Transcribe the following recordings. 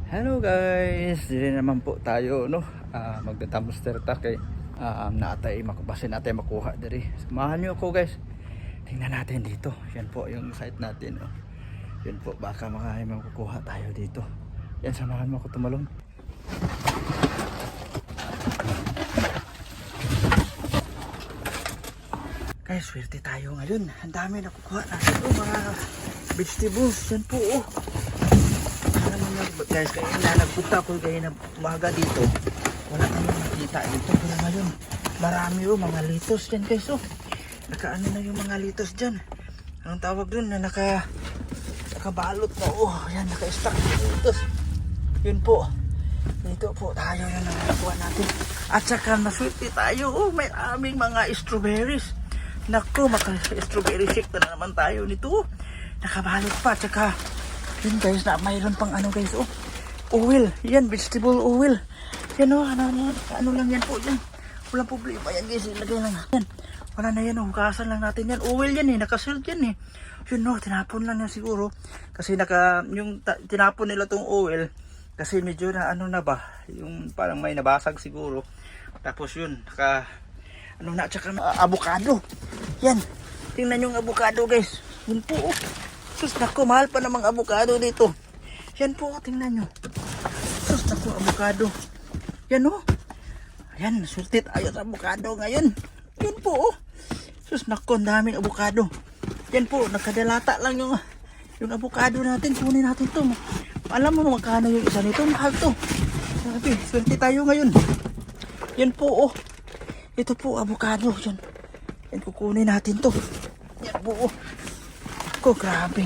Hello guys, dili naman po tayo no, magda-dumpster ta kay naatay makubasin natin makuha diri. Samahan niyo ako guys. Tingnan natin dito. Yan po yung site natin oh. Yan po baka makukuha tayo dito. Yan, samahan mo ako tumalon. Guys, swerte tayo ngayon. Ang dami nakukuha natin mga vegetables. Yan po oh. Guys, kaya nagpunta ko kayo na umaga dito, wala kami makita dito. Kaya ngayon marami mga litos dyan guys oh. Nakaano na yung mga litos dyan, anong tawag dun na nakabalot na oh. Yan, naka-stack yung litos. Yun po, dito po tayo yung nakakuha natin. At saka naswerte tayo oh, may aming mga strawberries. Naku, maka-strawberry shake na naman tayo nito. Nakabalot pa, at saka yun guys, na mayroon pang ano guys oh, oil. Yan, vegetable oil. Yan oh, ano lang yan po yan. Walang problema yan guys, ilagay lang yan. Wala na yan oh, hukasan lang natin yan. Oil yan eh, nakasilt yan eh. Yun oh, tinapon lang yan siguro. Kasi tinapon nila tong oil. Kasi medyo na ano na ba, yung parang may nabasag siguro. Tapos yun, ano na, tsaka avocado. Yan, tingnan yung avocado guys. Yun po oh. Sus, naku, mahal pa namang avocado dito. Yan po, tingnan nyo. Sus, naku, avocado. Yan o. Ayan, surtit tayo sa avocado ngayon. Yan po o. Sus, naku, ang daming avocado. Yan po, nakadalata lang yung avocado natin. Kunin natin to. Alam mo magkano yung isa nito? Mahal to. Sabi, surtit tayo ngayon. Yan po o. Ito po, avocado. Yan. Yan, kukunin natin to. Yan po o. Ko, grabe.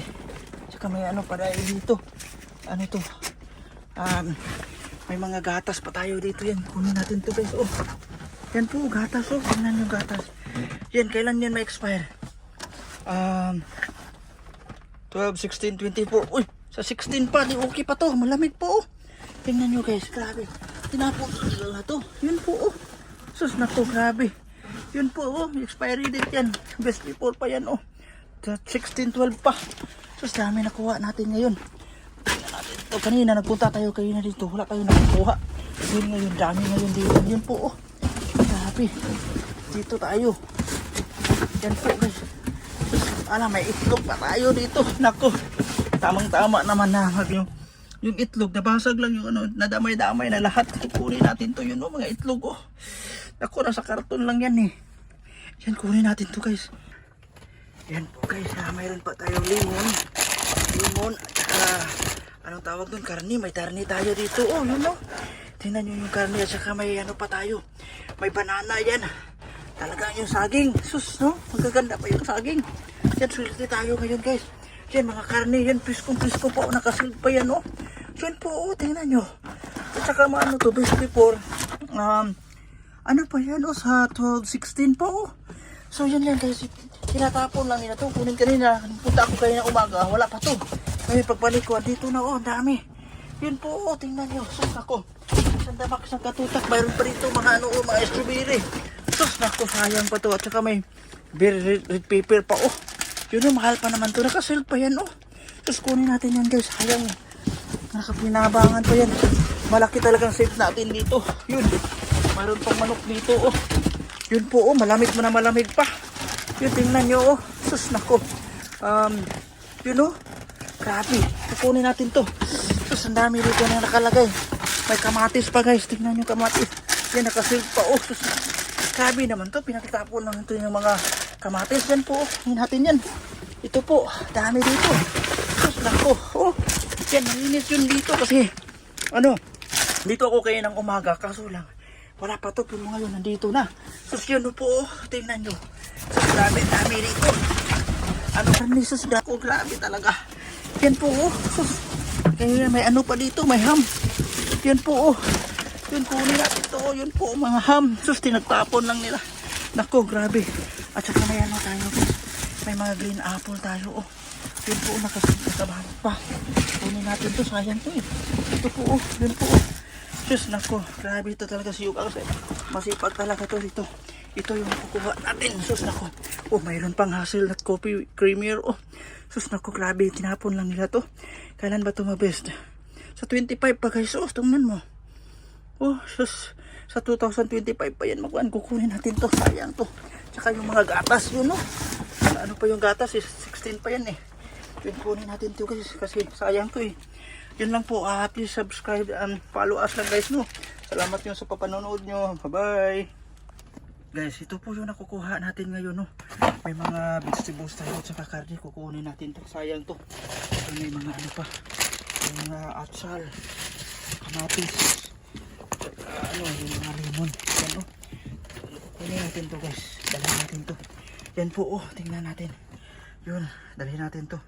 Tsaka may ano pa dahil dito. Ano ito? May mga gatas pa tayo dito. Yan, kunin natin to guys. Oh. Yan po, gatas oh. Tingnan yung gatas. Yan, kailan yan ma-expire? 12, 16, 24. Uy, sa 16 pa. Di okay pa to. Malamig po oh. Tingnan nyo guys, grabe. Tinapon nila na to. Yun po oh. Sus na to, grabe. Yun po oh. Expiry date yan. Best before pa yan oh. 16-12 pa. So dami nakuha natin ngayon. Natin ito. Kanina nagpunta tayo kayo na dito. Wala tayo nakukuha. Yun ngayon, dami ngayon dito. Yun po oh. Grabe. Dito tayo. Yan po guys. May itlog pa tayo dito. Nako. Tamang tama naman na yung itlog. Nabasag lang yung ano. Nadamay-damay na lahat. Kunin natin to. Yun oh, mga itlog oh. Nako, nasa karton lang yan eh. Yan, kunin natin to guys. Yan po guys, mayroon pa tayong limon at saka anong tawag doon, karni. May karni tayo dito oh, yun no. Tingnan nyo yung karni at saka may ano pa tayo, may banana. Yan talaga yung saging, sus no, magaganda pa yung saging. Yan, swerte tayo ngayon guys. Yan, mga karni yan, pisko po, nakasilid pa yan oh. Yan po oh, tingnan nyo. At saka ano to, best before ano pa yan oh, sa 12-16 po oh. So yan lang guys, tinatapon lang nila to. Kunin kanina, punta ako kayo na umaga, wala pa to. Ngayon pagbalik ko, dito na oh, dami. Yun po oh, tingnan nyo. Sus nako, isang damak, isang katutak. Mayroon pa rito mga mga strawberry. Sus nako, sayang pa to. At saka may red paper pa oh. Yun oh, mahal pa naman to. Nakasell pa yan oh. Sus, kunin natin yan guys, sayang. Nakapinabangan pa yan. Malaki talagang save natin dito. Yun, mayroon pang manok dito oh. Yun po oh, malamig mo na malamig pa. Yun, tingnan nyo oh. Sus nako. Yun oh. Grabe. Kukunin natin to. Sus, ang dami dito na nakalagay. May kamatis pa guys. Tingnan nyo kamatis. Yan, nakasilp pa oh. Sus, grabe naman to. Pinakitapon lang ito yung mga kamatis. Yan po oh. Hingin natin yan. Ito po. Dami dito. Sus nako. Oh. Yan, nanginis yun dito kasi ano, dito ako kayo ng umaga. Kaso lang, wala pa to, pero ngayon nandito na. Sus, yun po, tingnan nyo. Sus, grabe, dami rito. Ano karni, sus, dako, grabe talaga. Yan po, sus. Kaya may ano pa dito, may ham. Yan po, yun, kunin natin to. Yun po, mga ham. Sus, tinagtapon lang nila. Nako, grabe. At saka may ano tayo, may mga green apple tayo, oh. Yun po, nakabahan pa. Kunin natin to, sayang to eh. Ito po, yun po, sus, nako, grabe ito talaga si Yuga kasi masipag talaga to dito. Ito yung kukuha natin. Sus, nako. Oh, mayroon pang hazelnut coffee creamer. Oh, sus, nako, grabe. Tinapon lang nila to. Kailan ba ito mabest? Sa 25 pa guys. Oh, tingnan mo. Oh, sus. Sa 2025 pa yan magwan. Kukunin natin to. Sayang to. Tsaka yung mga gatas yun, no? Ano pa yung gatas? 16 pa yan eh. Yun, kunin natin to guys. Kasi sayang to eh. Yun lang po. Please subscribe and follow us lang guys, no? Salamat yun sa papanonood nyo. Bye-bye. Guys, ito po yung nakukuha natin ngayon, no? May mga vegetables tayo at saka karne. Kukunin natin to. Sayang to. Ito may mga ano pa. May mga atsal. Kamatis. Yung mga lemon. Yan, oh. Kunin natin to guys. Dalhin natin to. Yan po, oh. Tingnan natin. Yun. Dalhin natin to.